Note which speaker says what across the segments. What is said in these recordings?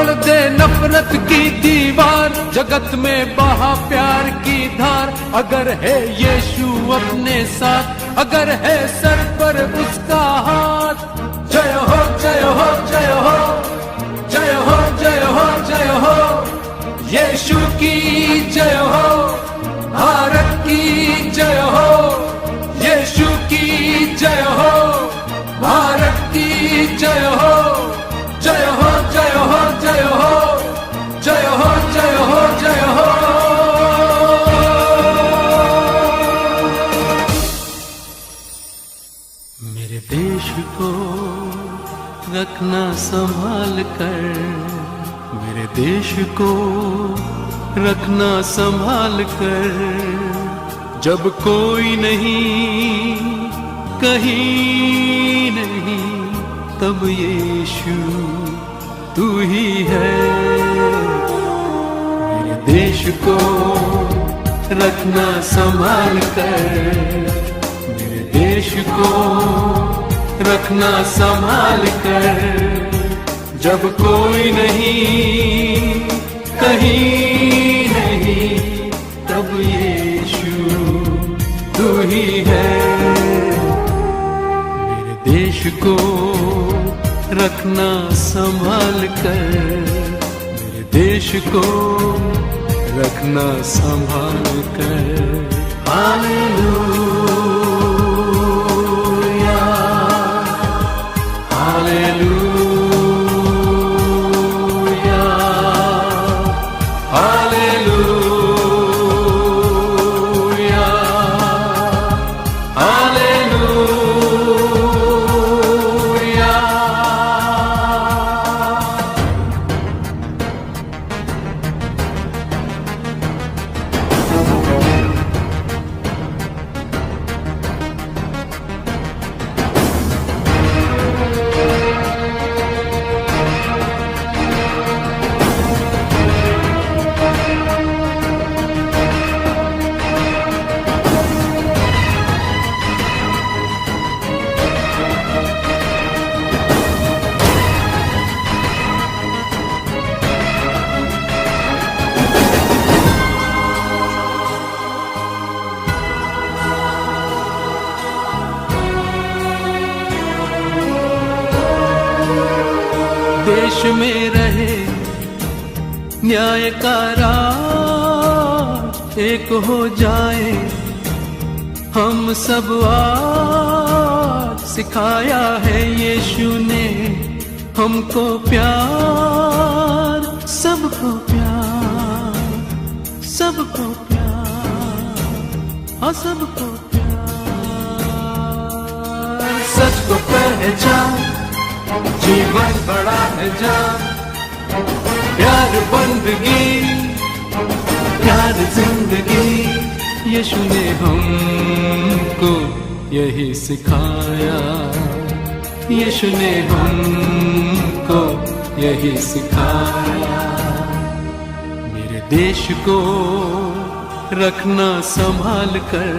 Speaker 1: तोड़ दे नफरत की दीवार, जगत में बहा प्यार की धार। अगर है यीशु अपने साथ, अगर है सर पर उसका हाथ। जय हो जय हो जय हो जय हो जय हो जय हो, यीशु की जय हो, भारत की जय हो, यीशु की जय हो, भारत की जय हो। जय हो जय हो जय हो जय हो जय हो जय हो। मेरे देश को रखना संभाल कर, मेरे देश को रखना संभाल कर। जब कोई नहीं कहीं नहीं, तब यीशु तू ही है। मेरे देश को रखना संभाल कर, मेरे देश को रखना संभाल कर। जब कोई नहीं कहीं नहीं, तब यीशु तू ही है। मेरे देश को रखना संभाल कर, मेरे देश को रखना संभाल कर। Hallelujah hallelujah hallelujah hallelujah. देश में रहे न्याय का राज, एक हो जाए हम सब आज। सिखाया है यीशु ने हमको प्यार, सबको प्यार, सबको प्यार, हाँ सबको प्यार। सच को पहचान, जीवन बड़ा है जान। प्यार बंदगी, प्यार जिंदगी, यीशु ने हमको यही सिखाया, यीशु ने हमको यही सिखाया। मेरे देश को रखना संभाल कर,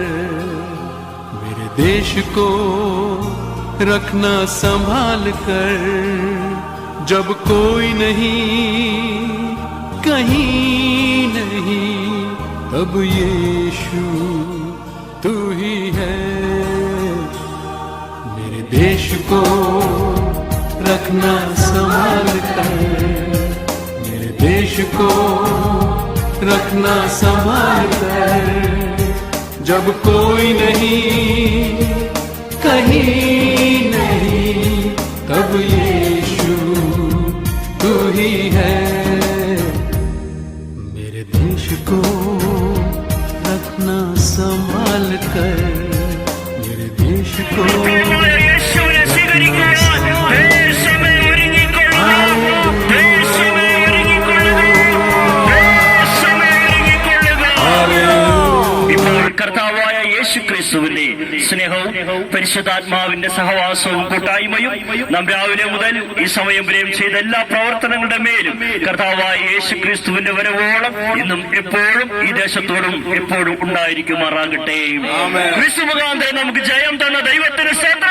Speaker 1: मेरे देश को रखना संभाल कर। जब कोई नहीं कहीं नहीं, तब यीशु तू ही है। मेरे देश को रखना संभाल कर, मेरे देश को रखना संभाल कर। जब कोई नहीं कहीं नहीं, तब यीशु तू ही है। मेरे देश को रखना संभाल कर, मेरे देश को
Speaker 2: കർത്താവായ യേശുക്രിസ്തുവിന്റെ സ്നേഹവും പരിശുദ്ധാത്മാവിന്റെ സഹവാസവും കൂട്ടായ്മയും നാം രാവിലെ മുതൽ ഈ സമയം വരെയും ചെയ്ത എല്ലാ പ്രവർത്തനങ്ങളുടെ മേലും കർത്താവായ യേശുക്രിസ്തുവിന്റെ വരവോളം ഇന്നും എപ്പോഴും ഈ ദേശത്തോടും എപ്പോഴും ഉണ്ടായിരിക്കുമാറാകട്ടെ. ക്രിസ്തു മുഖാന്തരം നമുക്ക് ജയം തന്ന ദൈവത്തിന് സ്തോത്രം.